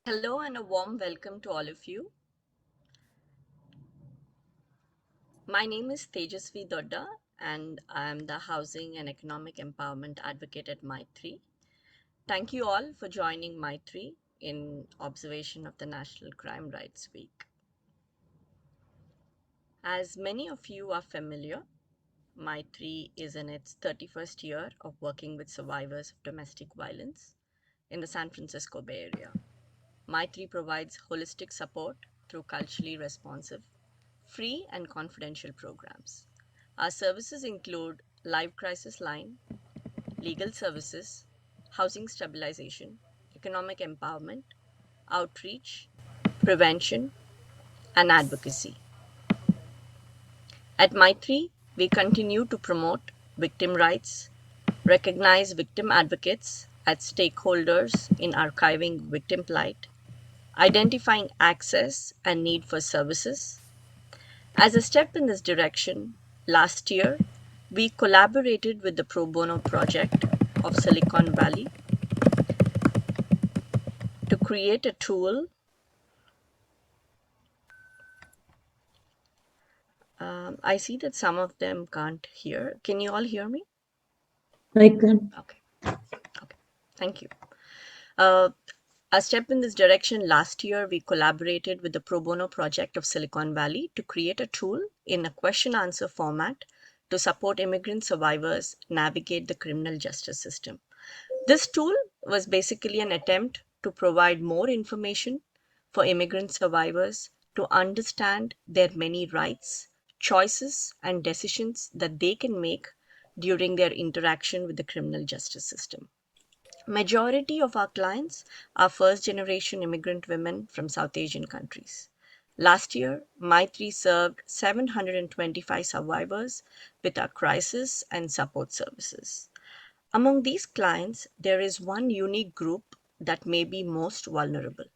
Hello and a warm welcome to all of you. My name is Tejeswi Dodda and I am the Housing and Economic Empowerment Advocate at Maitri. Thank you all for joining Maitri in observation of the National Crime Rights Week. As many of you are familiar, Maitri is in its 31st year of working with survivors of domestic violence in the San Francisco Bay Area. Maitri provides holistic support through culturally responsive, free and confidential programs. Our services include live crisis line, legal services, housing stabilization, economic empowerment, outreach, prevention, and advocacy. At Maitri, we continue to promote victim rights, recognize victim advocates as stakeholders in archiving victim plight, identifying access and need for services. As a step in this direction, last year we collaborated with the Pro Bono Project of Silicon Valley to create a tool. I see that some of them can't hear. Can you all hear me? I can. Okay. Okay. Thank you. A step in this direction, last year we collaborated with the Pro Bono Project of Silicon Valley to create a tool in a question answer format to support immigrant survivors navigate the criminal justice system. This tool was basically an attempt to provide more information for immigrant survivors to understand their many rights, choices, and decisions that they can make during their interaction with the criminal justice system. Majority of our clients are first generation immigrant women from South Asian countries. Last year, Maitri served 725 survivors with our crisis and support services. Among these clients, there is one unique group that may be most vulnerable: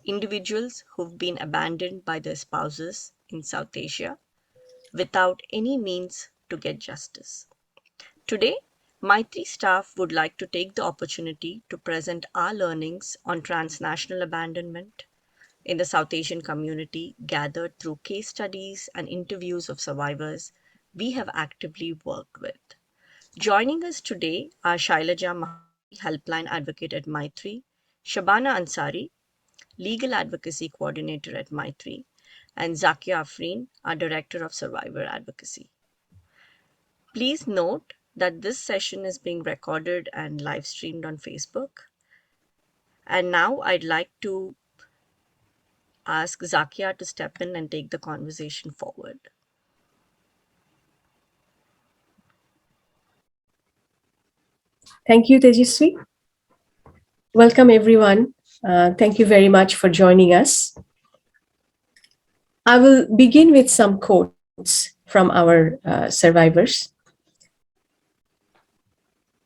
individuals who've been abandoned by their spouses in South Asia without any means to get justice. Today, Maitri staff would like to take the opportunity to present our learnings on transnational abandonment in the South Asian community gathered through case studies and interviews of survivors we have actively worked with. Joining us today are Shailaja, Mahavadi, Helpline Advocate at Maitri, Shabana Ansari, Legal Advocacy Coordinator at Maitri, and Zakia Afrin, our Director of Survivor Advocacy. Please note that this session is being recorded and live streamed on Facebook. And now I'd like to ask Zakia to step in and take the conversation forward. Thank you, Tejeswi. Welcome, everyone. Thank you very much for joining us. I will begin with some quotes from our survivors.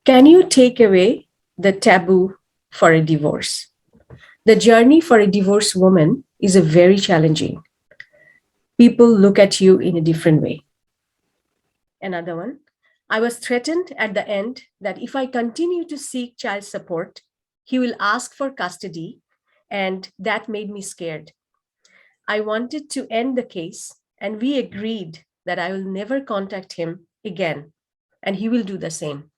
Can you take away the taboo for a divorce? The journey for a divorced woman is a very challenging. People look at you in a different way. Another one. I was threatened at the end that if I continue to seek child support, he will ask for custody, and that made me scared. I wanted to end the case, and we agreed that I will never contact him again, and he will do the same.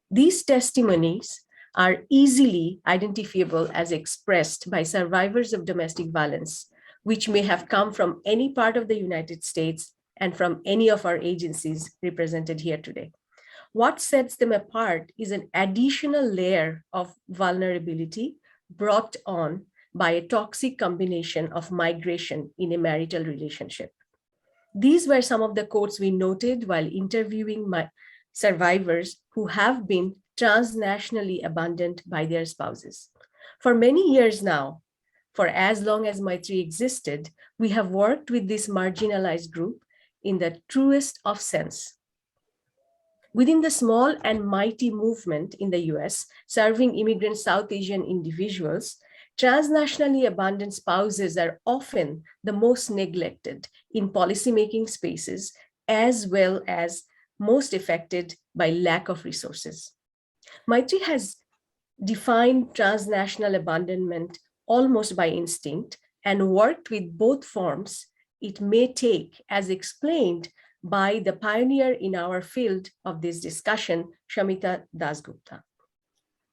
These testimonies are easily identifiable as expressed by survivors of domestic violence, which may have come from any part of the United States and from any of our agencies represented here today. What sets them apart is an additional layer of vulnerability brought on by a toxic combination of migration in a marital relationship. These were some of the quotes we noted while interviewing survivors who have been transnationally abandoned by their spouses. For many years now, for as long as Maitri existed, we have worked with this marginalized group in the truest of sense. Within the small and mighty movement in the US, serving immigrant South Asian individuals, transnationally abandoned spouses are often the most neglected in policymaking spaces, as well as most affected by lack of resources. Maitri has defined transnational abandonment almost by instinct and worked with both forms it may take, as explained by the pioneer in our field of this discussion, Shamita Dasgupta.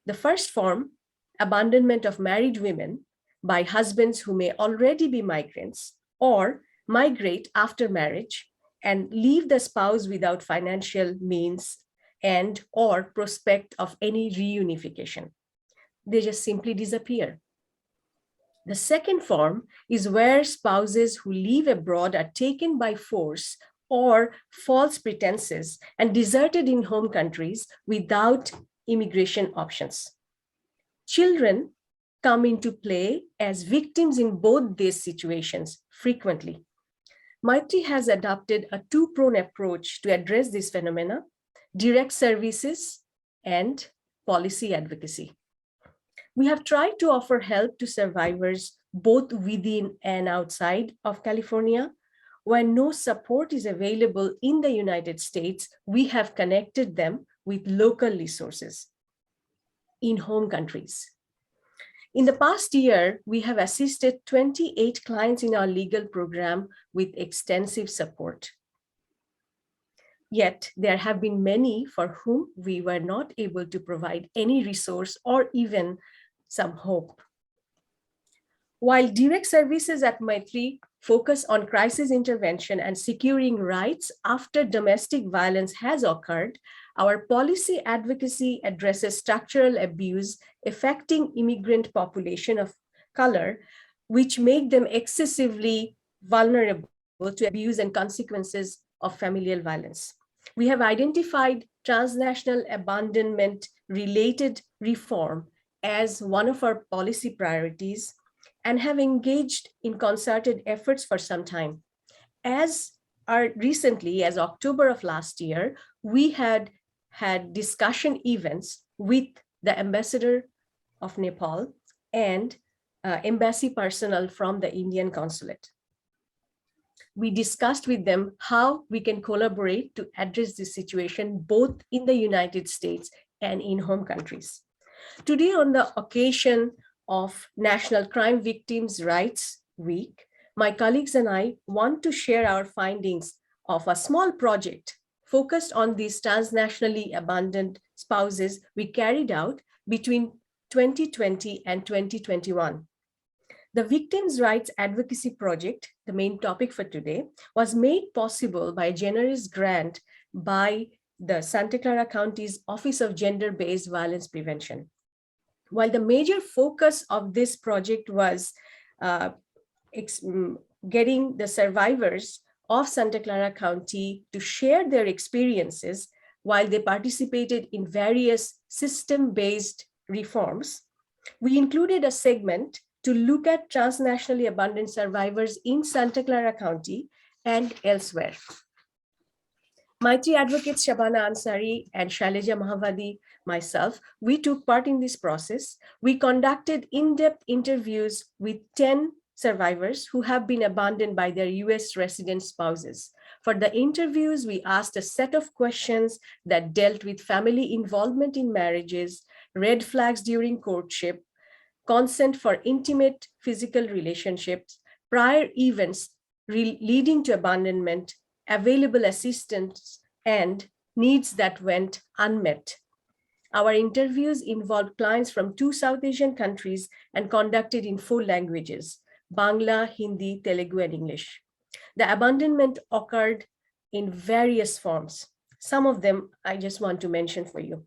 The first form, abandonment of married women by husbands who may already be migrants or migrate after marriage and leave the spouse without financial means and or prospect of any reunification. They just simply disappear. The second form is where spouses who live abroad are taken by force or false pretenses and deserted in home countries without immigration options. Children come into play as victims in both these situations frequently. Maitri has adopted a two-pronged approach to address this phenomena: direct services and policy advocacy. We have tried to offer help to survivors both within and outside of California. When no support is available in the United States, we have connected them with local resources in home countries. In the past year, we have assisted 28 clients in our legal program with extensive support. Yet, there have been many for whom we were not able to provide any resource or even some hope. While direct services at Maitri focus on crisis intervention and securing rights after domestic violence has occurred, our policy advocacy addresses structural abuse affecting immigrant population of color, which make them excessively vulnerable to abuse and consequences of familial violence. We have identified transnational abandonment related reform as one of our policy priorities and have engaged in concerted efforts for some time. As recently as October of last year, we had discussion events with the ambassador of Nepal and embassy personnel from the Indian consulate. We discussed with them how we can collaborate to address this situation both in the United States and in home countries. Today, on the occasion of National Crime Victims' Rights Week, my colleagues and I want to share our findings of a small project focused on these transnationally abandoned spouses we carried out between 2020 and 2021. The Victims' Rights Advocacy Project, the main topic for today, was made possible by a generous grant by the Santa Clara County's Office of Gender-Based Violence Prevention. While the major focus of this project was getting the survivors of Santa Clara County to share their experiences while they participated in various system-based reforms, we included a segment to look at transnationally abandoned survivors in Santa Clara County and elsewhere. Maitri advocates Shabana, Ansari, and Shailaja, Mahavadi, myself, we took part in this process. We conducted in-depth interviews with 10 survivors who have been abandoned by their US resident spouses. For the interviews, we asked a set of questions that dealt with family involvement in marriages, red flags during courtship, consent for intimate physical relationships, prior events leading to abandonment, available assistance, and needs that went unmet. Our interviews involved clients from 2 South Asian countries and conducted in 4 languages: Bangla, Hindi, Telugu, and English. The abandonment occurred in various forms. Some of them I just want to mention for you.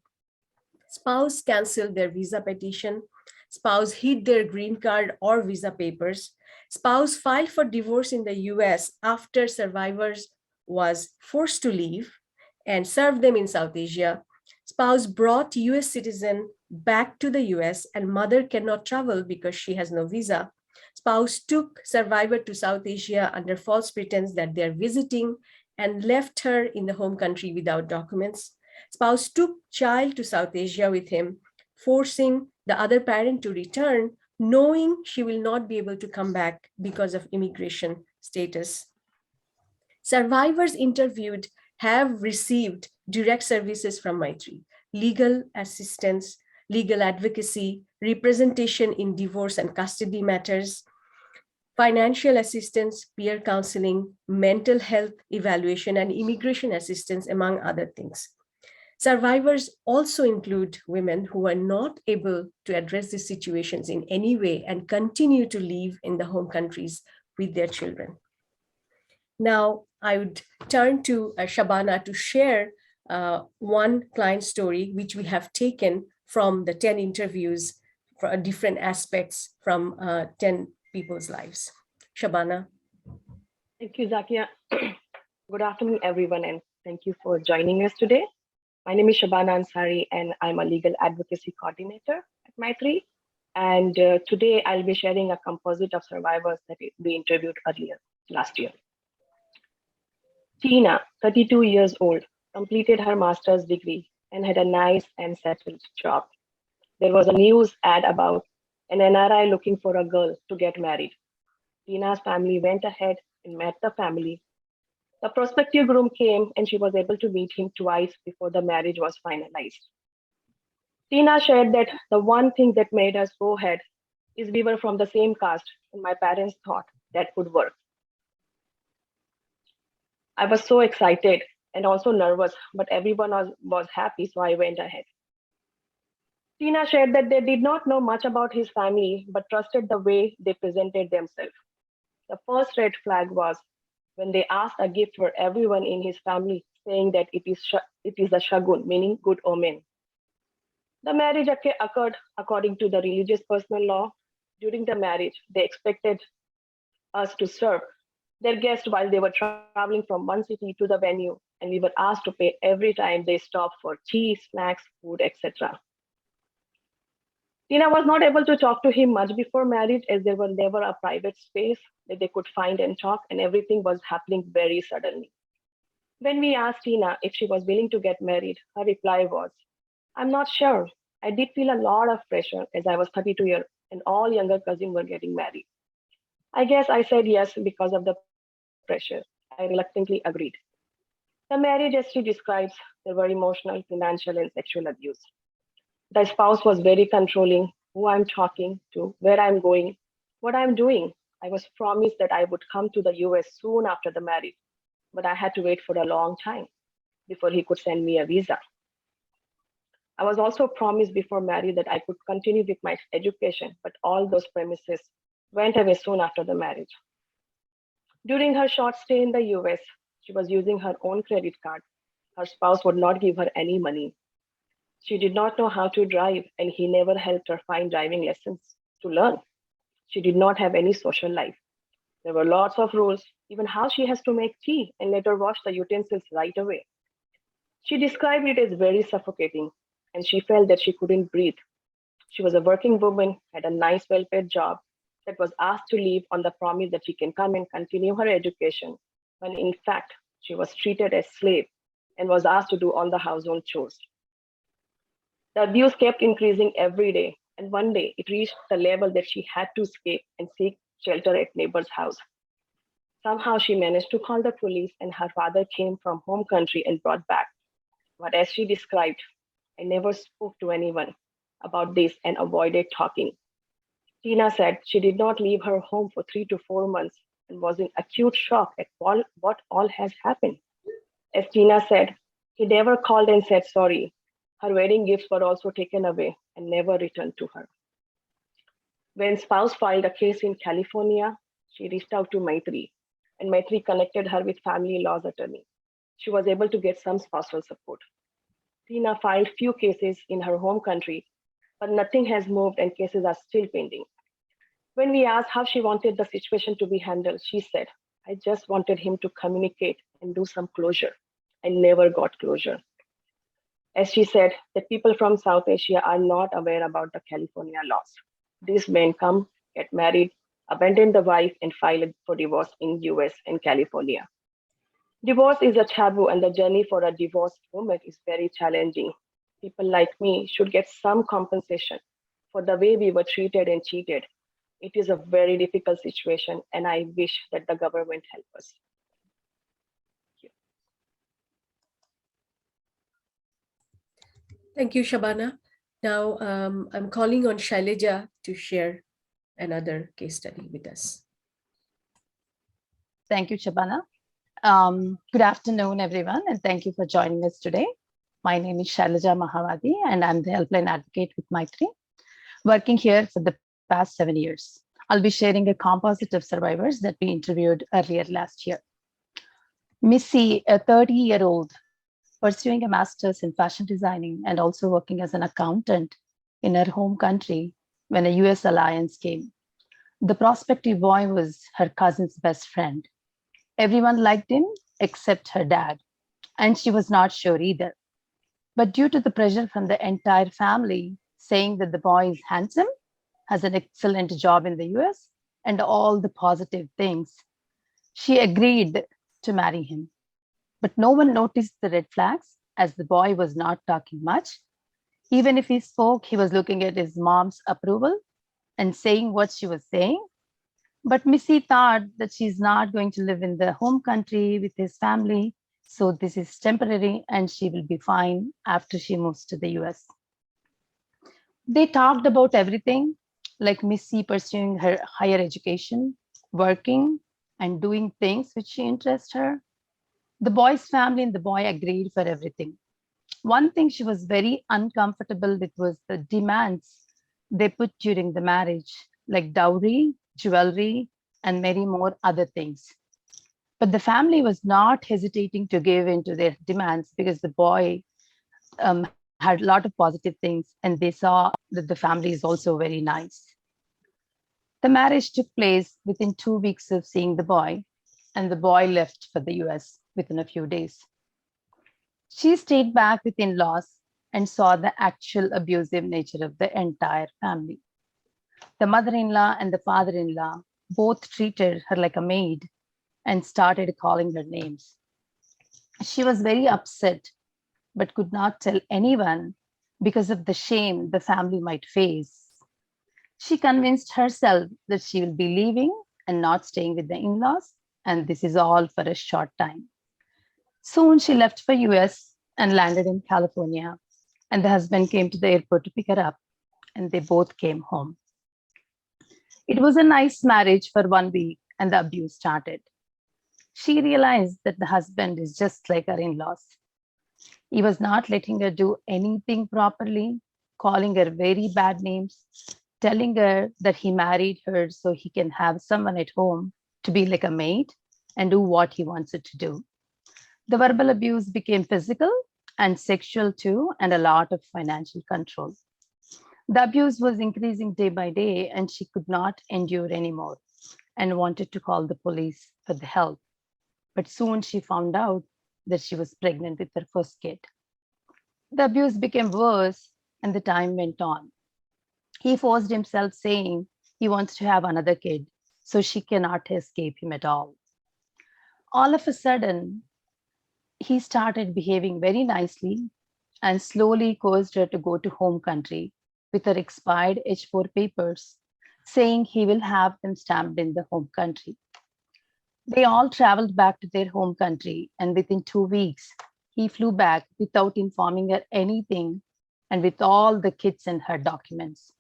Spouse canceled their visa petition. Spouse hid their green card or visa papers. Spouse filed for divorce in the US after survivors was forced to leave and served them in South Asia. Spouse brought US citizen back to the US and mother cannot travel because she has no visa. Spouse took survivor to South Asia under false pretense that they're visiting and left her in the home country without documents. Spouse took child to South Asia with him, forcing the other parent to return, knowing she will not be able to come back because of immigration status. Survivors interviewed have received direct services from Maitri, legal assistance, legal advocacy, representation in divorce and custody matters, financial assistance, peer counseling, mental health evaluation, and immigration assistance, among other things. Survivors also include women who are not able to address these situations in any way and continue to live in the home countries with their children. Now, I would turn to Shabana to share one client story which we have taken from the 10 interviews for different aspects from 10 people's lives. Shabana. Thank you, Zakia. Good afternoon, everyone, and thank you for joining us today. My name is Shabana Ansari, and I'm a legal advocacy coordinator at Maitri. And today I'll be sharing a composite of survivors that we interviewed earlier last year. Tina, 32 years old, completed her master's degree and had a nice and settled job. There was a news ad about an NRI looking for a girl to get married. Tina's family went ahead and met the family. The prospective groom came and she was able to meet him twice before the marriage was finalized. Tina shared that the one thing that made us go ahead is we were from the same caste and my parents thought that would work. I was so excited and also nervous, but everyone was happy, so I went ahead. Tina shared that they did not know much about his family, but trusted the way they presented themselves. The first red flag was when they asked a gift for everyone in his family, saying that it is a shagun, meaning good omen. The marriage occurred according to the religious personal law. During the marriage, they expected us to serve their guests while they were traveling from one city to the venue, and we were asked to pay every time they stopped for tea, snacks, food, etc. Tina was not able to talk to him much before marriage as there was never a private space that they could find and talk, and everything was happening very suddenly. When we asked Tina if she was willing to get married, her reply was, "I'm not sure. I did feel a lot of pressure as I was 32 years and all younger cousins were getting married. I guess I said yes because of the pressure. I reluctantly agreed." The marriage, as she describes, there were emotional, financial, and sexual abuse. The spouse was very controlling who I'm talking to, where I'm going, what I'm doing. I was promised that I would come to the US soon after the marriage, but I had to wait for a long time before he could send me a visa. I was also promised before marriage that I could continue with my education, but all those promises went away soon after the marriage. During her short stay in the US, she was using her own credit card. Her spouse would not give her any money. She did not know how to drive, and he never helped her find driving lessons to learn. She did not have any social life. There were lots of rules, even how she has to make tea and later wash the utensils right away. She described it as very suffocating, and she felt that she couldn't breathe. She was a working woman, had a nice, well paid job, that was asked to leave on the promise that she can come and continue her education, when in fact, she was treated as slave and was asked to do all the household chores. The abuse kept increasing every day, and one day it reached the level that she had to escape and seek shelter at neighbor's house. Somehow she managed to call the police, and her father came from home country and brought back. But as she described, I never spoke to anyone about this and avoided talking. Tina said she did not leave her home for 3 to 4 months and was in acute shock at what all has happened. As Tina said, he never called and said sorry. Her wedding gifts were also taken away and never returned to her. When spouse filed a case in California, she reached out to Maitri, and Maitri connected her with family law's attorney. She was able to get some spousal support. Tina filed few cases in her home country, but nothing has moved and cases are still pending. When we asked how she wanted the situation to be handled, she said, "I just wanted him to communicate and do some closure. I never got closure." As she said, that people from South Asia are not aware about the California laws. These men come, get married, abandon the wife, and file for divorce in US and California. Divorce is a taboo, and the journey for a divorced woman is very challenging. People like me should get some compensation for the way we were treated and cheated. It is a very difficult situation, and I wish that the government help us. Thank you, Shabana. Now, I'm calling on Shailaja to share another case study with us. Thank you, Shabana. Good afternoon, everyone, and thank you for joining us today. My name is Shailaja Mahavadi, and I'm the helpline advocate with Maitri, working here for the past 7 years. I'll be sharing a composite of survivors that we interviewed earlier last year. Missy, a 30-year-old pursuing a master's in fashion designing and also working as an accountant in her home country when a US alliance came. The prospective boy was her cousin's best friend. Everyone liked him except her dad, and she was not sure either. But due to the pressure from the entire family saying that the boy is handsome, has an excellent job in the US, and all the positive things, she agreed to marry him. But no one noticed the red flags as the boy was not talking much. Even if he spoke, he was looking at his mom's approval and saying what she was saying. But Missy thought that she's not going to live in the home country with his family. So this is temporary and she will be fine after she moves to the US. They talked about everything, like Missy pursuing her higher education, working, and doing things which interest her. The boy's family and the boy agreed for everything. One thing she was very uncomfortable with was the demands they put during the marriage, like dowry, jewelry, and many more other things. But the family was not hesitating to give in to their demands because the boy had a lot of positive things and they saw that the family is also very nice. The marriage took place within 2 weeks of seeing the boy, and the boy left for the US within a few days. She stayed back with in laws and saw the actual abusive nature of the entire family. The mother in law and the father in law both treated her like a maid and started calling her names. She was very upset, but could not tell anyone because of the shame the family might face. She convinced herself that she will be leaving and not staying with the in laws, and this is all for a short time. Soon she left for US and landed in California, and the husband came to the airport to pick her up, and they both came home. It was a nice marriage for 1 week, and the abuse started. She realized that the husband is just like her in laws. He was not letting her do anything properly, calling her very bad names, telling her that he married her so he can have someone at home to be like a maid and do what he wants her to do. The verbal abuse became physical and sexual too, and a lot of financial control. The abuse was increasing day by day, and she could not endure anymore and wanted to call the police for the help. But soon she found out that she was pregnant with her first kid. The abuse became worse, and the time went on. He forced himself, saying he wants to have another kid, so she cannot escape him at all. All of a sudden, he started behaving very nicely and slowly coerced her to go to home country with her expired H4 papers, saying he will have them stamped in the home country. They all traveled back to their home country, and within 2 weeks, he flew back without informing her anything and with all the kids and her documents.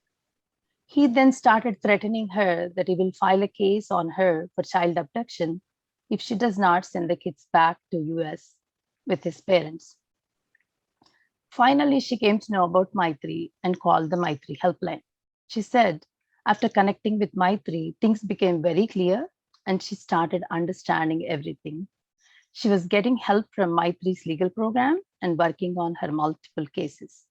He then started threatening her that he will file a case on her for child abduction if she does not send the kids back to US with his parents. Finally, she came to know about Maitri and called the Maitri helpline. She said, after connecting with Maitri, things became very clear and she started understanding everything. She was getting help from Maitri's legal program and working on her multiple cases.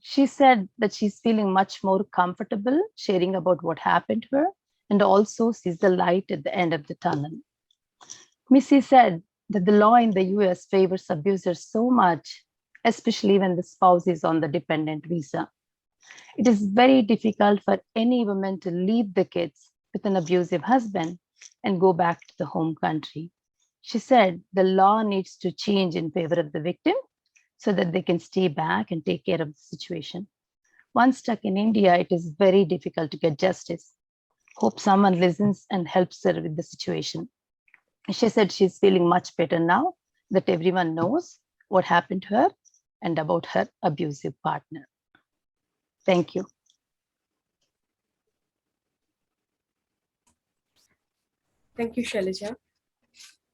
She said that she's feeling much more comfortable sharing about what happened to her and also sees the light at the end of the tunnel. Missy said that the law in the US favors abusers so much, especially when the spouse is on the dependent visa. It is very difficult for any woman to leave the kids with an abusive husband and go back to the home country. She said the law needs to change in favor of the victim so that they can stay back and take care of the situation. Once stuck in India, it is very difficult to get justice. Hope someone listens and helps her with the situation. She said she's feeling much better now that everyone knows what happened to her and about her abusive partner. Thank you. Thank you, Shailaja.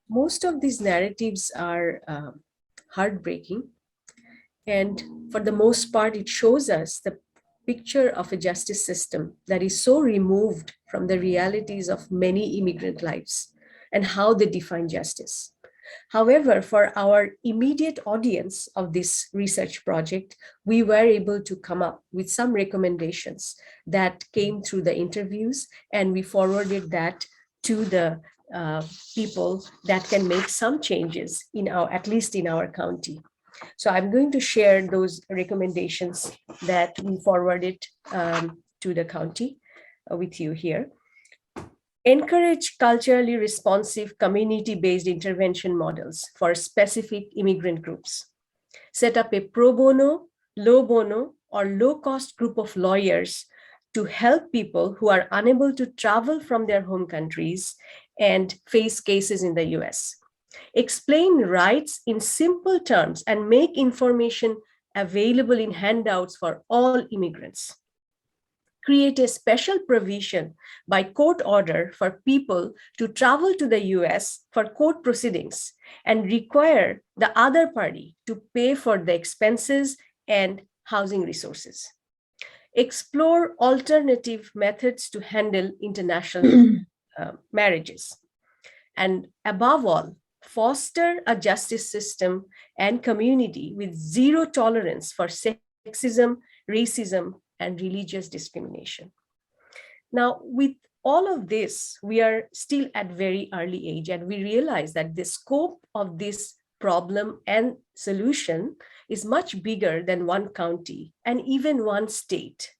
Most of these narratives are heartbreaking. And for the most part, it shows us the picture of a justice system that is so removed from the realities of many immigrant lives and how they define justice. However, for our immediate audience of this research project, we were able to come up with some recommendations that came through the interviews, and we forwarded that to the people that can make some changes in our, at least in our county. So I'm going to share those recommendations that we forwarded to the county with you here. Encourage culturally responsive community-based intervention models for specific immigrant groups. Set up a pro bono, low bono, or low-cost group of lawyers to help people who are unable to travel from their home countries and face cases in the US. Explain rights in simple terms and make information available in handouts for all immigrants. Create a special provision by court order for people to travel to the US for court proceedings and require the other party to pay for the expenses and housing resources. Explore alternative methods to handle international marriages. And above all, foster a justice system and community with zero tolerance for sexism, racism, and religious discrimination. Now, with all of this, we are still at very early age, and we realize that the scope of this problem and solution is much bigger than one county and even one state.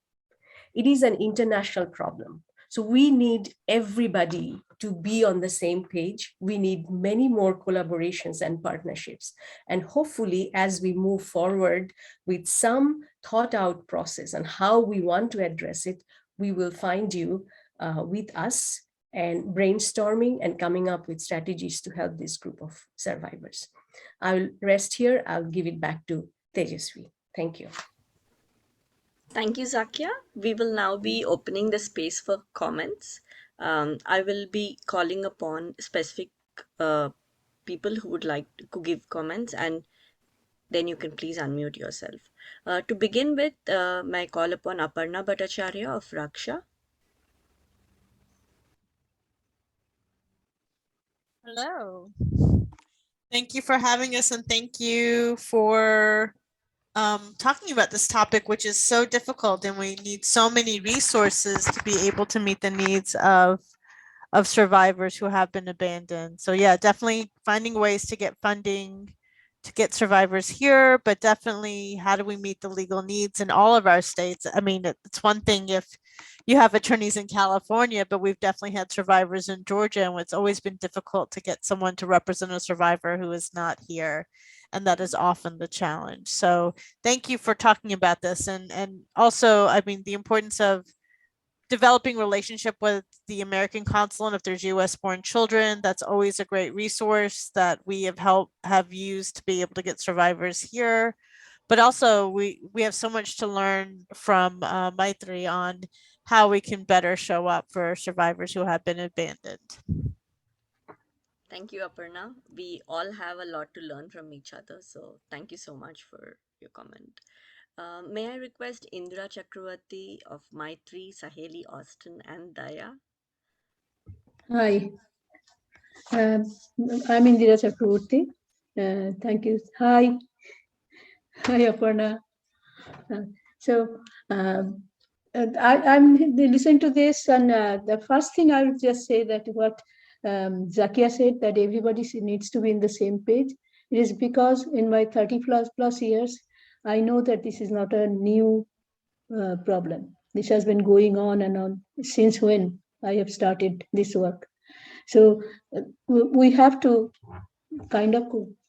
It is an international problem. So we need everybody to be on the same page. We need many more collaborations and partnerships. And hopefully, as we move forward with some thought out process on how we want to address it, we will find you with us and brainstorming and coming up with strategies to help this group of survivors. I'll rest here. I'll give it back to Tejeswi. Thank you. Thank you, Zakia. We will now be opening the space for comments. I will be calling upon specific people who would like to give comments, and then you can please unmute yourself. To begin with, may I call upon Aparna Bhattacharya of Raksha? Hello. Thank you for having us, and thank you for talking about this topic, which is so difficult, and we need so many resources to be able to meet the needs of survivors who have been abandoned. So yeah, definitely finding ways to get funding to get survivors here, but definitely how do we meet the legal needs in all of our states? I mean, it's one thing if you have attorneys in California, but we've definitely had survivors in Georgia, and it's always been difficult to get someone to represent a survivor who is not here. And that is often the challenge. So thank you for talking about this. And also, I mean, the importance of developing relationship with the American consulate if there's US born children. That's always a great resource that we have used to be able to get survivors here. But also we have so much to learn from Maitri on how we can better show up for survivors who have been abandoned. Thank you, Aparna. We all have a lot to learn from each other. So thank you so much for your comment. May I request Indira Chakravorty of Maitri, Saheli, Austin, and Daya? Hi, I'm Indira Chakravorty. Thank you. Hi, Aparna. I'm listening to this, and the first thing I would just say that what Zakia said, that everybody needs to be in the same page. It is because in my 30 plus years, I know that this is not a new problem. This has been going on and on since when I have started this work. So we have to kind of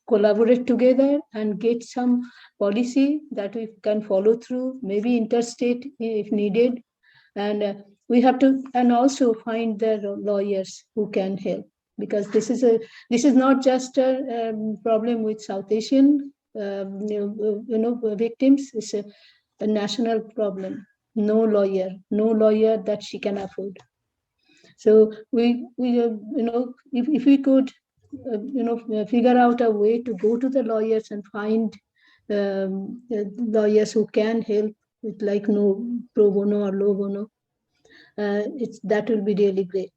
collaborate together and get some policy that we can follow through, maybe interstate if needed. And we have to, and also find the lawyers who can help, because this is not just a problem with South Asian victims. It's a national problem. no lawyer that she can afford. So if we could, figure out a way to go to the lawyers and find lawyers who can help with like no pro bono or low bono, that will be really great.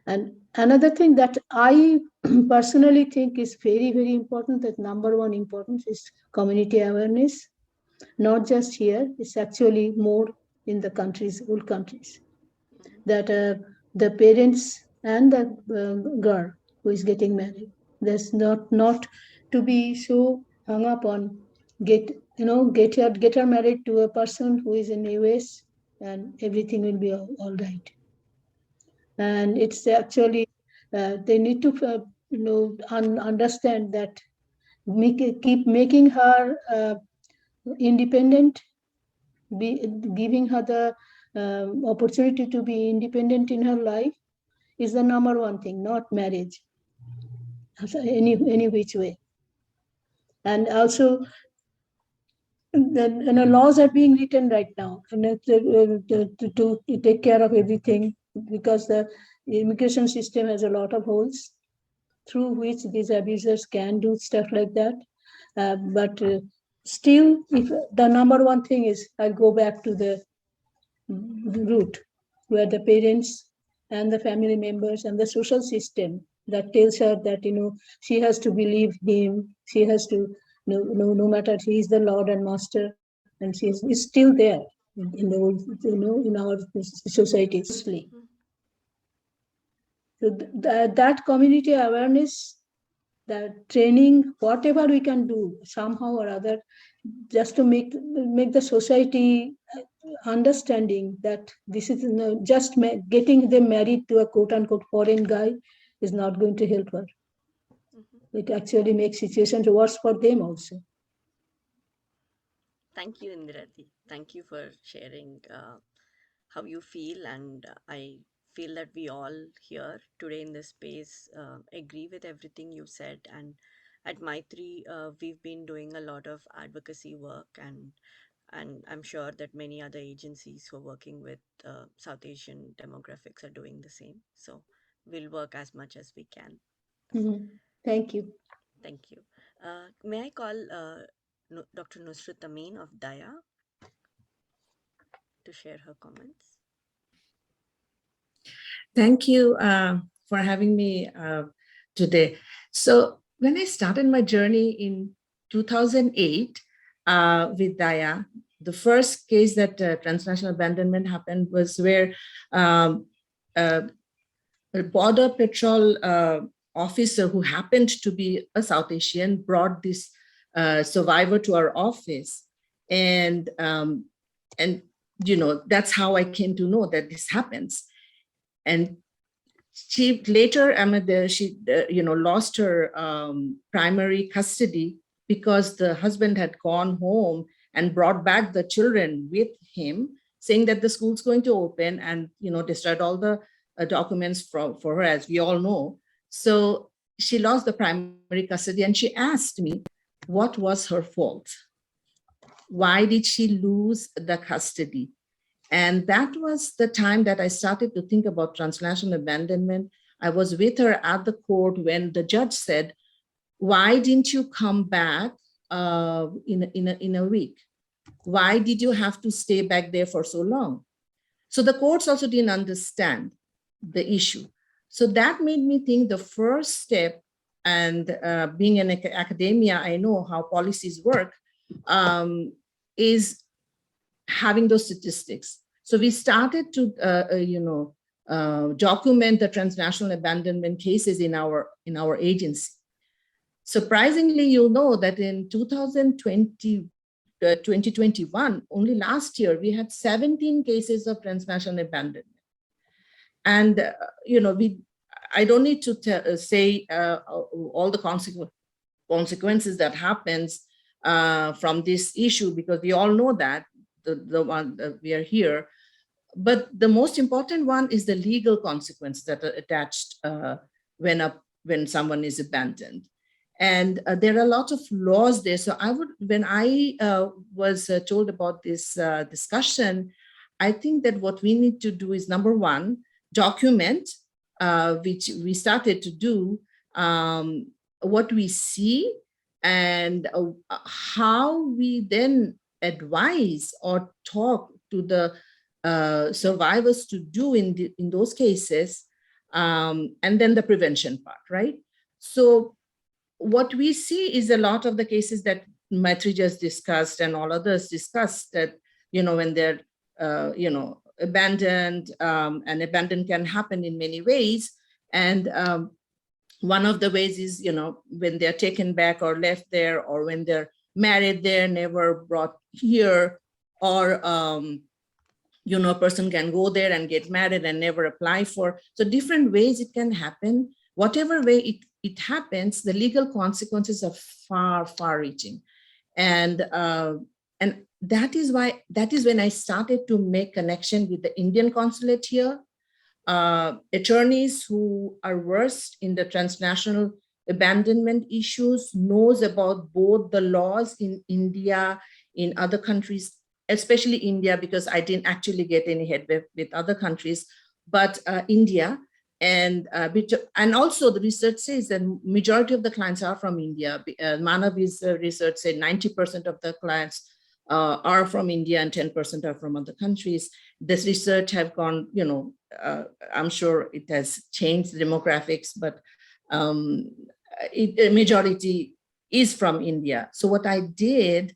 And another thing that I personally think is very, very important, that number one importance is community awareness. Not just here, it's actually more in the countries, old countries, that the parents and the girl who is getting married, there's not to be so hung up on get her married to a person who is in US and everything will be all right. And it's actually they need to understand that keep making her independent, be giving her the opportunity to be independent in her life is the number one thing, not marriage any which way. And also the laws are being written right now and to take care of everything, because the immigration system has a lot of holes through which these abusers can do stuff like that. But still, if the number one thing is, I'll go back to the root, where the parents and the family members and the social system that tells her that she has to believe him, she has to no matter he is the Lord and Master, and she is still there in the old, in our society. So that community awareness, that training, whatever we can do somehow or other, just to make the society understanding that this is just getting them married to a quote unquote foreign guy is not going to help her. It actually makes situations worse for them also. Thank you, Indira. Thank you for sharing how you feel, and I feel that we all here today in this space agree with everything you said. And at Maitri, we've been doing a lot of advocacy work, and I'm sure that many other agencies who are working with South Asian demographics are doing the same. So we'll work as much as we can. Mm-hmm. Thank you. Thank you. May I call Dr. Nusrat Ameen of Daya to share her comments? Thank you for having me today. So when I started my journey in 2008 with Daya, the first case that transnational abandonment happened was where a border patrol officer who happened to be a South Asian brought this survivor to our office. And that's how I came to know that this happens. And she later, she lost her primary custody because the husband had gone home and brought back the children with him, saying that the school's going to open, and destroyed all the documents for her, as we all know. So she lost the primary custody, and she asked me, what was her fault? Why did she lose the custody? And that was the time that I started to think about transnational abandonment. I was with her at the court when the judge said, why didn't you come back in a week? Why did you have to stay back there for so long? So the courts also didn't understand the issue. So that made me think the first step, and being in academia, I know how policies work, is having those statistics. So we started to, document the transnational abandonment cases in our agency. Surprisingly, you'll know that in 2021, only last year, we had 17 cases of transnational abandonment. And, I don't need to say all the consequences that happens from this issue, because we all know that, the one that we are here. But the most important one is the legal consequences that are attached when someone is abandoned. And there are a lot of laws there. So when I was told about this discussion, I think that what we need to do is, number one, document, which we started to do, what we see and how we then advise or talk to the survivors to do in those cases, and then the prevention part, right? So what we see is a lot of the cases that Maitri just discussed and all others discussed, that, when they're, abandoned, and abandoned can happen in many ways. And one of the ways is, when they're taken back or left there, or when they're married there, never brought here, or, a person can go there and get married and never apply for. So different ways it can happen. Whatever way it happens, the legal consequences are far, far reaching. And that is when I started to make connection with the Indian consulate here, attorneys who are versed in the transnational abandonment issues, knows about both the laws in India, in other countries, especially India, because I didn't actually get any headway with other countries, but India. And also the research says that majority of the clients are from India. Manavi's research said 90% of the clients are from India and 10% are from other countries. This research have gone, I'm sure it has changed the demographics, but the majority is from India. So what I did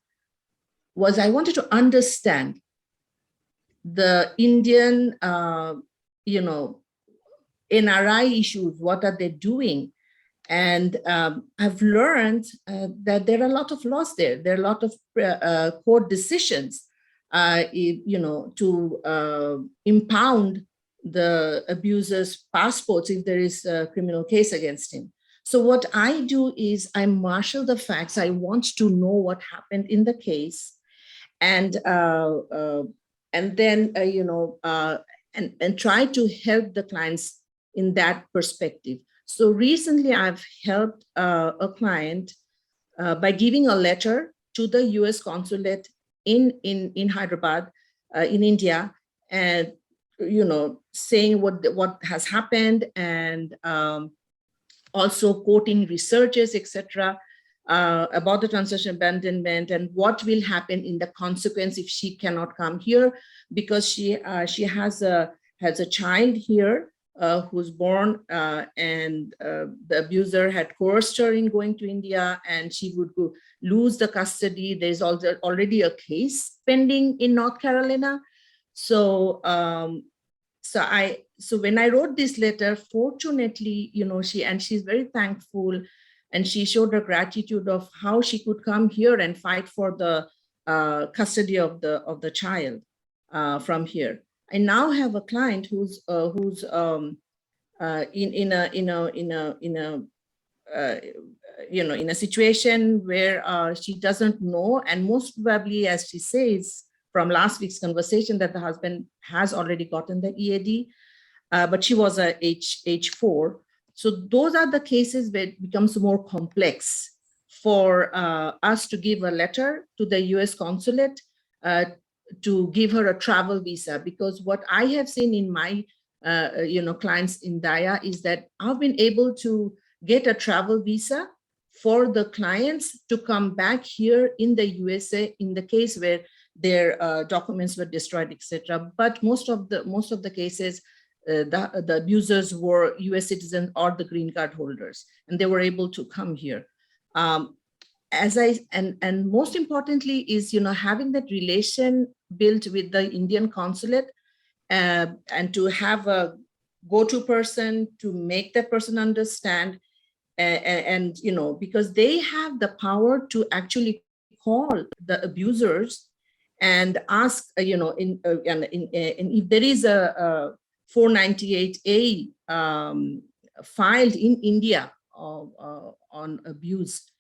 was I wanted to understand the Indian, NRI issues, what are they doing? And I've learned that there are a lot of laws there. There are a lot of court decisions, to impound the abuser's passports if there is a criminal case against him. So what I do is I marshal the facts. I want to know what happened in the case, and then and try to help the clients in that perspective. So recently I've helped a client by giving a letter to the US consulate in Hyderabad, in India, and saying what has happened, and also quoting researchers, etc., about the transnational abandonment and what will happen in the consequence if she cannot come here, because she has a child here who's born, and the abuser had coerced her in going to India, and she would lose the custody. There's already a case pending in North Carolina. So so when I wrote this letter, fortunately, she's very thankful, and she showed her gratitude of how she could come here and fight for the custody of the child from here. I now have a client who's in a situation where she doesn't know, and most probably, as she says from last week's conversation, that the husband has already gotten the EAD, but she was age 4. So those are the cases where it becomes more complex for us to give a letter to the US consulate to give her a travel visa, because what I have seen in my clients in Daya is that I've been able to get a travel visa for the clients to come back here in the USA in the case where their documents were destroyed, etc. But most of the cases, the abusers were US citizens or the green card holders, and they were able to come here. And most importantly is, having that relation built with the Indian consulate, and to have a go-to person to make that person understand, and because they have the power to actually call the abusers and ask, and if there is a 498A filed in India on abuse,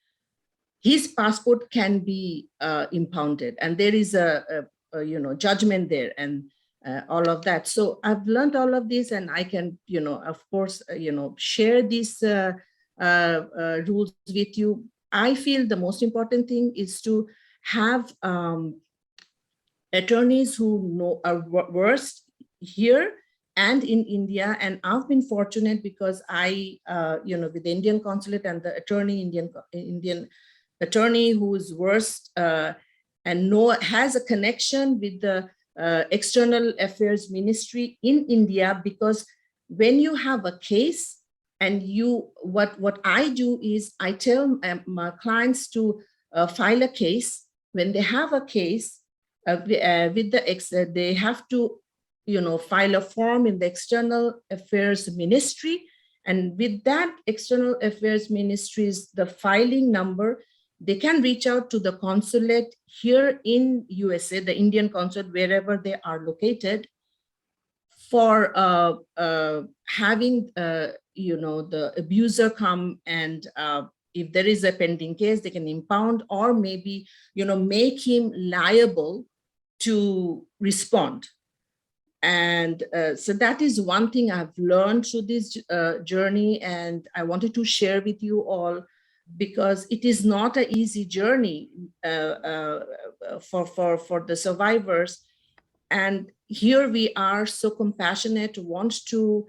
his passport can be impounded, and there is a judgment there, and all of that. So I've learned all of this, and I can, of course, share these rules with you. I feel the most important thing is to have attorneys who know are versed here and in India. And I've been fortunate because I, with the Indian consulate and the Indian attorney who is versed and has a connection with the External Affairs Ministry in India, because when you have a case and what I do is I tell my clients to file a case. When they have a case with they have to file a form in the External Affairs Ministry, and with that External Affairs Ministry's the filing number, they can reach out to the consulate here in USA, the Indian consulate, wherever they are located, for having the abuser come and if there is a pending case, they can impound or maybe make him liable to respond. And so that is one thing I've learned through this journey, and I wanted to share with you all, because it is not an easy journey for the survivors. And here we are so compassionate, want to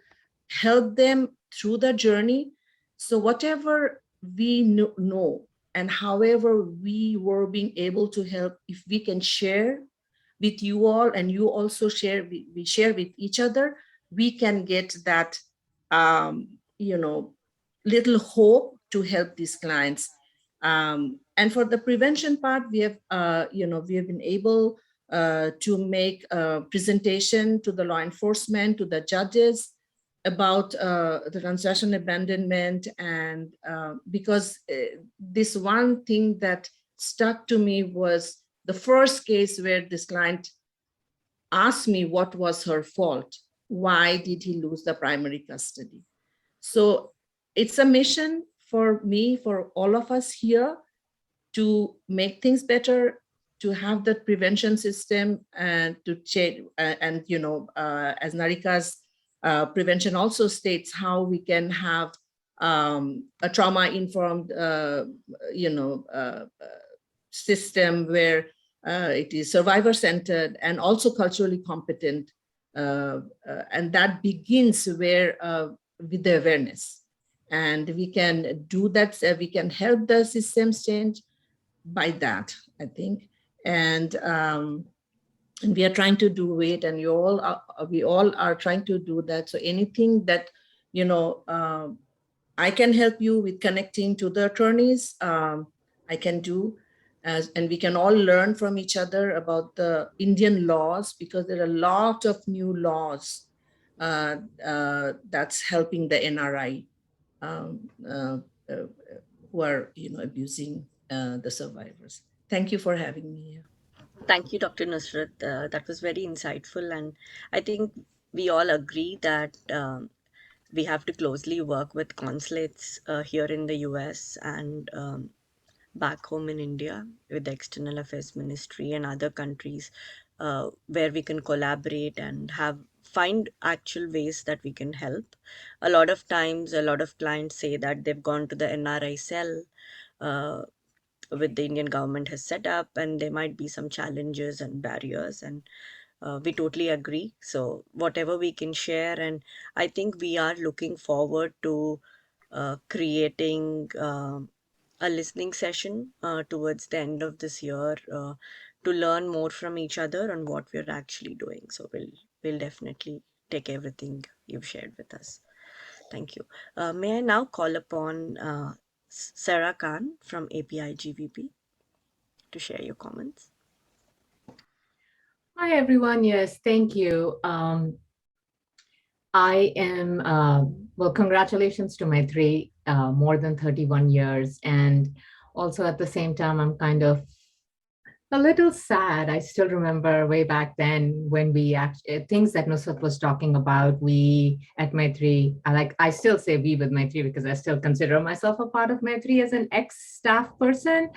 help them through the journey. So whatever we know and however we were being able to help, if we can share with you all and you also share, we share with each other, we can get that, little hope to help these clients. And for the prevention part, we have been able to make a presentation to the law enforcement, to the judges about the transnational abandonment. And because this one thing that stuck to me was the first case where this client asked me what was her fault. Why did he lose the primary custody? So it's a mission for me, for all of us here, to make things better, to have the prevention system and to change. And, as Narika's prevention also states, how we can have a trauma-informed, system where it is survivor-centered and also culturally competent. And that begins with the awareness. And we can do that, we can help the systems change by that, I think. And we are trying to do it, and we all are trying to do that. So anything that, I can help you with connecting to the attorneys, I can do. And we can all learn from each other about the Indian laws, because there are a lot of new laws that's helping the NRI who are abusing the survivors. Thank you for having me here. Thank you, Dr. Nusrat. That was very insightful, and I think we all agree that we have to closely work with consulates here in the US and back home in India with the External Affairs Ministry and other countries where we can collaborate and find actual ways that we can help. A lot of times, a lot of clients say that they've gone to the NRI cell with the Indian government has set up, and there might be some challenges and barriers, and we totally agree. So whatever we can share, and I think we are looking forward to creating a listening session towards the end of this year to learn more from each other on what we're actually doing. So we'll definitely take everything you've shared with us. Thank you. May I now call upon Sarah Khan from APIGBV to share your comments. Hi, everyone. Yes, thank you. I am, well, congratulations to Maitri, more than 31 years. And also at the same time, I'm kind of a little sad. I still remember way back then when we actually, things that Nusrat was talking about, we at Maitri, I still say we with Maitri because I still consider myself a part of Maitri as an ex-staff person,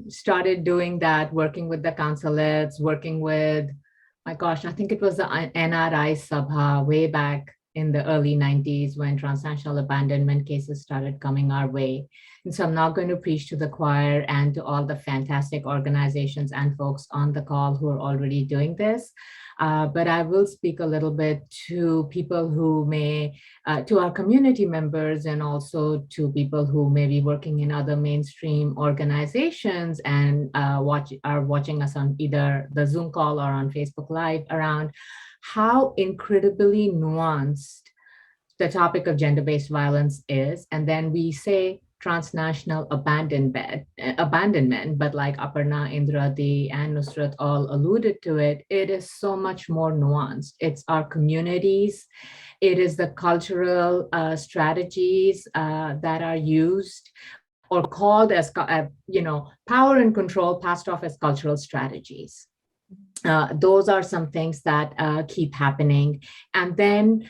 started doing that, working with the consulates, working with, my gosh, I think it was the NRI Sabha way back in the early 90s when transnational abandonment cases started coming our way. And so I'm not going to preach to the choir and to all the fantastic organizations and folks on the call who are already doing this. But I will speak a little bit to people who may, to our community members, and also to people who may be working in other mainstream organizations and are watching us on either the Zoom call or on Facebook Live, around how incredibly nuanced the topic of gender-based violence is. And then we say transnational abandonment, but like Aparna, Indira, and Nusrat all alluded to it, it is so much more nuanced. It's our communities, it is the cultural strategies that are used or called as, power and control passed off as cultural strategies. Those are some things that keep happening. And then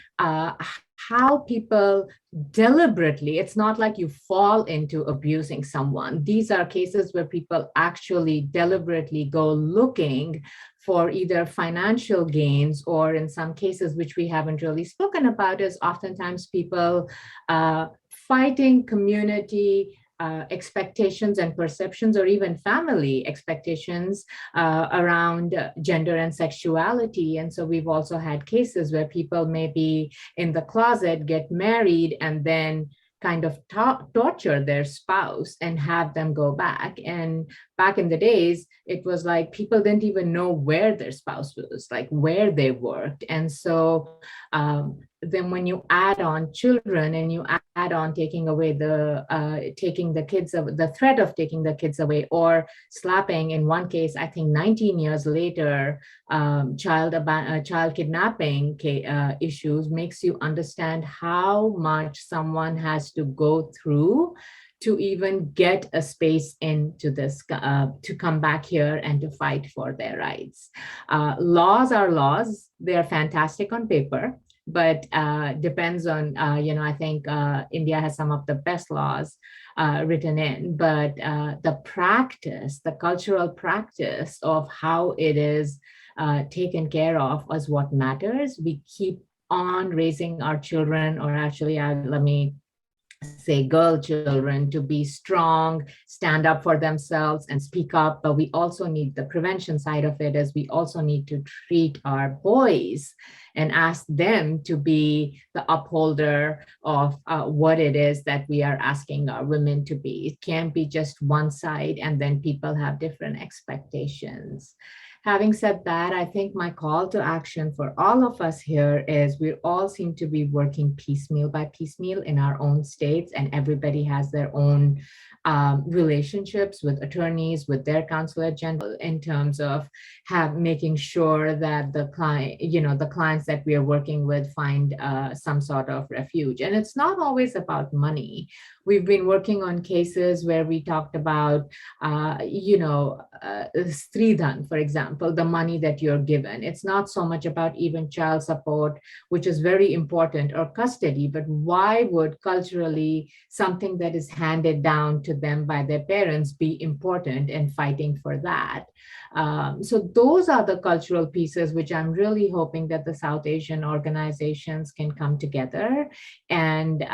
how people deliberately, it's not like you fall into abusing someone. These are cases where people actually deliberately go looking for either financial gains, or in some cases, which we haven't really spoken about, is oftentimes people fighting community expectations and perceptions, or even family expectations around gender and sexuality. And so we've also had cases where people may be in the closet, get married, and then kind of torture their spouse and have them go back. And back in the days, it was like people didn't even know where their spouse was, like where they worked. And so then when you add on children and you add on taking away taking the kids, the threat of taking the kids away, or slapping, in one case, I think 19 years later, child kidnapping issues, makes you understand how much someone has to go through to even get a space into this, to come back here and to fight for their rights. Laws are laws. They're fantastic on paper, but depends on, I think India has some of the best laws written in, but the practice, the cultural practice of how it is taken care of is what matters. We keep on raising our children, or actually, let me say girl children, to be strong, stand up for themselves and speak up. But we also need the prevention side of it, as we also need to treat our boys and ask them to be the upholder of what it is that we are asking our women to be. It can't be just one side and then people have different expectations. Having said that, I think my call to action for all of us here is we all seem to be working piecemeal by piecemeal in our own states, and everybody has their own relationships with attorneys, with their consulate general, in terms of making sure that the client, the clients that we are working with find some sort of refuge. And it's not always about money. We've been working on cases where we talked about, Stridhan, for example, the money that you're given. It's not so much about even child support, which is very important, or custody, but why would culturally something that is handed down to them by their parents be important, and fighting for that? So those are the cultural pieces which I'm really hoping that the South Asian organizations can come together and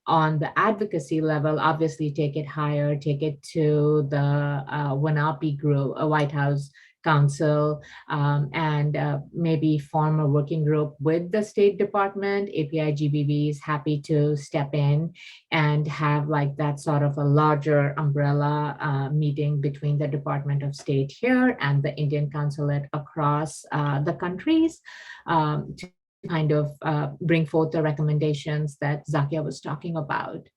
on the advocacy level, obviously take it higher, take it to the WANAPI group, a White House Council, and maybe form a working group with the State Department. APIGBV is happy to step in and have like that sort of a larger umbrella meeting between the Department of State here and the Indian consulate across the countries to kind of bring forth the recommendations that Zakia was talking about.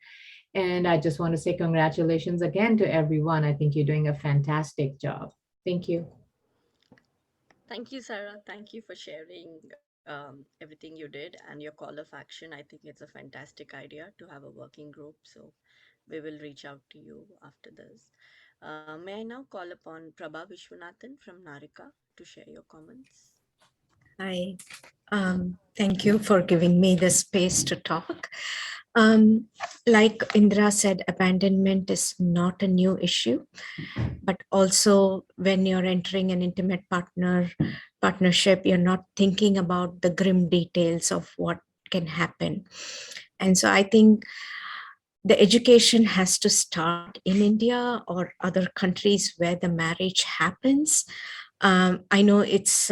And I just want to say congratulations again to everyone. I think you're doing a fantastic job. Thank you. Thank you, Sarah. Thank you for sharing everything you did and your call of action. I think it's a fantastic idea to have a working group. So we will reach out to you after this. May I now call upon Prabha Viswanathan from Narika to share your comments? Hi. Thank you for giving me the space to talk. Like Indira said, abandonment is not a new issue, but also when you're entering an intimate partnership, you're not thinking about the grim details of what can happen. And so I think the education has to start in India or other countries where the marriage happens. I know it's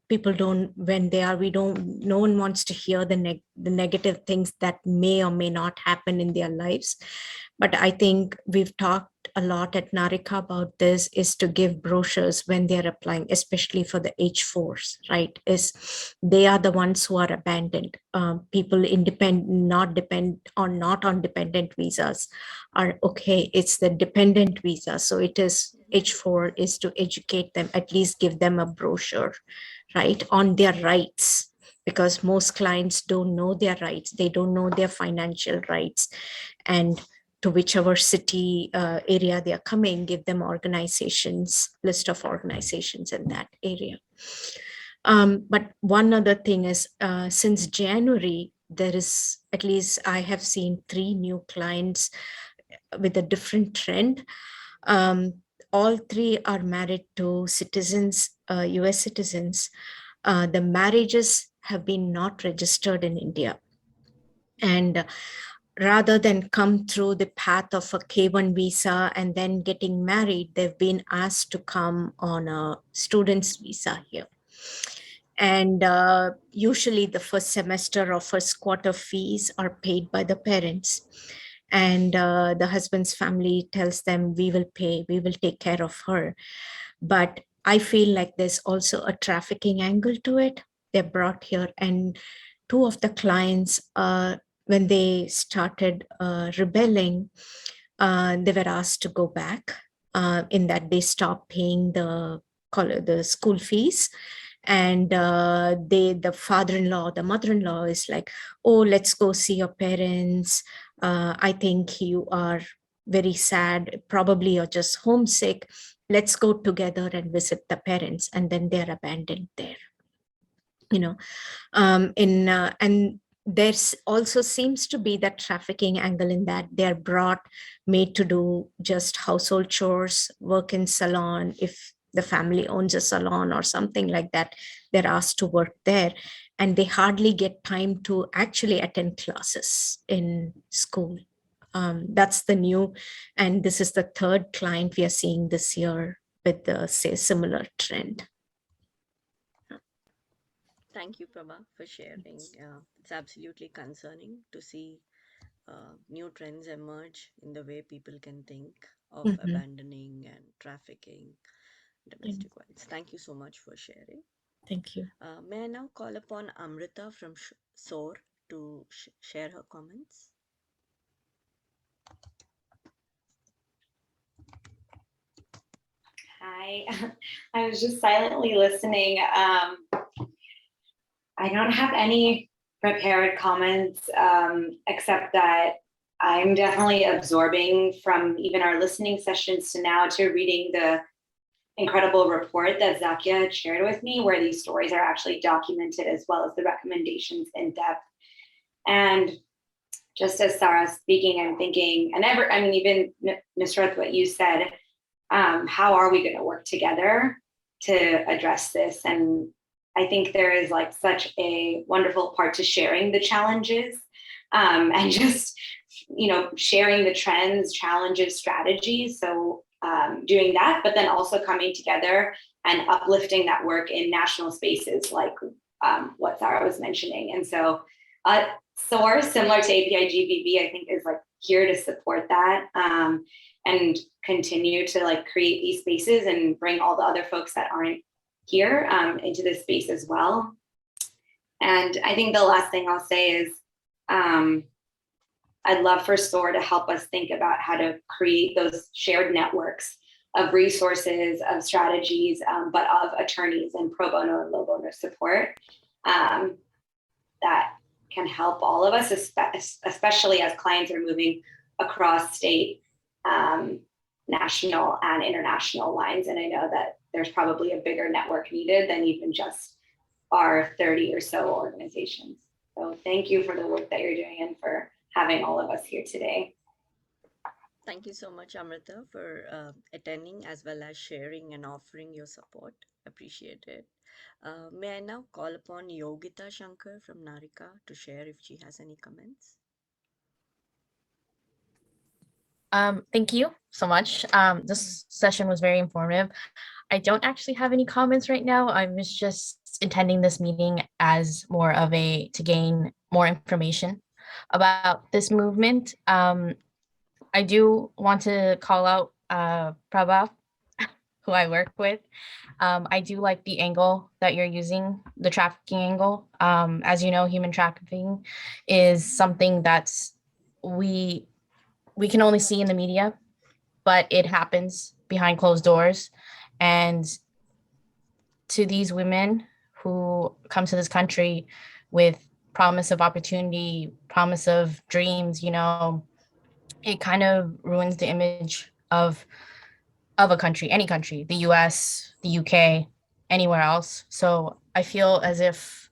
people don't, when they are, we don't, no one wants to hear the negative things that may or may not happen in their lives. But I think we've talked a lot at Narika about this, is to give brochures when they're applying, especially for the H4s, right? Is they are the ones who are abandoned. People independent, not on dependent visas are okay. It's the dependent visa. So it is H4 is to educate them, at least give them a brochure, right, on their rights, because most clients don't know their rights. They don't know their financial rights. And to whichever city area they are coming, give them organizations, list of organizations in that area. But one other thing is, since January, there is, at least I have seen 3 new clients with a different trend. All 3 are married to citizens, US citizens. The marriages have been not registered in India. And rather than come through the path of a K1 visa and then getting married, they've been asked to come on a student's visa here. And usually the first semester or first quarter fees are paid by the parents. And the husband's family tells them, we will pay, we will take care of her. But I feel like there's also a trafficking angle to it. They're brought here, and 2 of the clients, when they started rebelling, they were asked to go back, in that they stopped paying the school fees. And the father-in-law, the mother-in-law is like, oh, let's go see your parents. I think you are very sad. Probably you're just homesick. Let's go together and visit the parents. And then they're abandoned there. And there's also seems to be that trafficking angle in that they're brought, made to do just household chores, work in salon. If the family owns a salon or something like that, they're asked to work there, and they hardly get time to actually attend classes in school. That's the new, and this is the 3rd client we are seeing this year with the similar trend. Thank you, Prabha, for sharing. It's absolutely concerning to see new trends emerge in the way people can think of abandoning and trafficking, domestic violence. Thank you so much for sharing. Thank you. May I now call upon Amrita from SOAR to share her comments? Hi, I was just silently listening. I don't have any prepared comments, except that I'm definitely absorbing from even our listening sessions to now to reading the incredible report that Zakia had shared with me, where these stories are actually documented as well as the recommendations in depth. And just as Sarah's speaking, I'm thinking, even Nusrat, what you said, how are we going to work together to address this? And I think there is like such a wonderful part to sharing the challenges, and just, sharing the trends, challenges, strategies. So doing that, but then also coming together and uplifting that work in national spaces like what Sarah was mentioning. And so SOAR, similar to APIGBV, I think is like here to support that, and continue to like create these spaces and bring all the other folks that aren't here into this space as well. And I think the last thing I'll say is I'd love for SOAR to help us think about how to create those shared networks of resources, of strategies, but of attorneys and pro bono and low bono support that can help all of us, especially as clients are moving across state, national, and international lines. And I know that there's probably a bigger network needed than even just our 30 or so organizations. So thank you for the work that you're doing and for having all of us here today. Thank you so much, Amrita, for attending as well as sharing and offering your support. Appreciate it. May I now call upon Yogita Shankar from Narika to share if she has any comments? Thank you so much. This session was very informative. I don't actually have any comments right now. I was just attending this meeting as more of a to gain more information about this movement. I do want to call out Prabha, who I work with. I do like the angle that you're using, the trafficking angle. As you know, human trafficking is something that's we we can only see in the media, but it happens behind closed doors. And to these women who come to this country with promise of opportunity, promise of dreams, it kind of ruins the image of a country, any country, the US, the UK, anywhere else. So I feel as if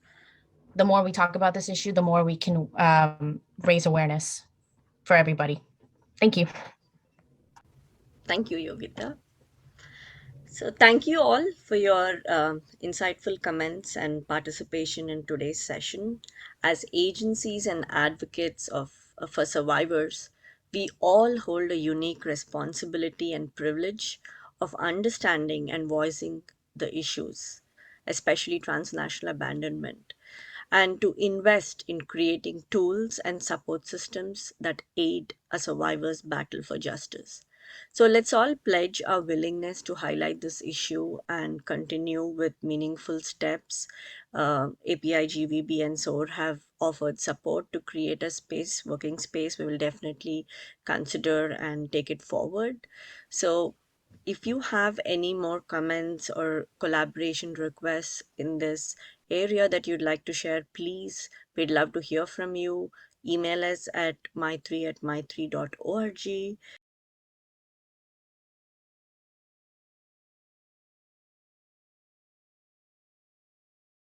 the more we talk about this issue, the more we can raise awareness for everybody. Thank you. Thank you, Yogita. So, thank you all for your insightful comments and participation in today's session. As agencies and advocates for survivors, we all hold a unique responsibility and privilege of understanding and voicing the issues, especially transnational abandonment, and to invest in creating tools and support systems that aid a survivor's battle for justice. So let's all pledge our willingness to highlight this issue and continue with meaningful steps. APIGVB and SOAR have offered support to create a space, working space. We will definitely consider and take it forward. So if you have any more comments or collaboration requests in this area that you'd like to share, please, we'd love to hear from you. Email us at maitri@maitri.org.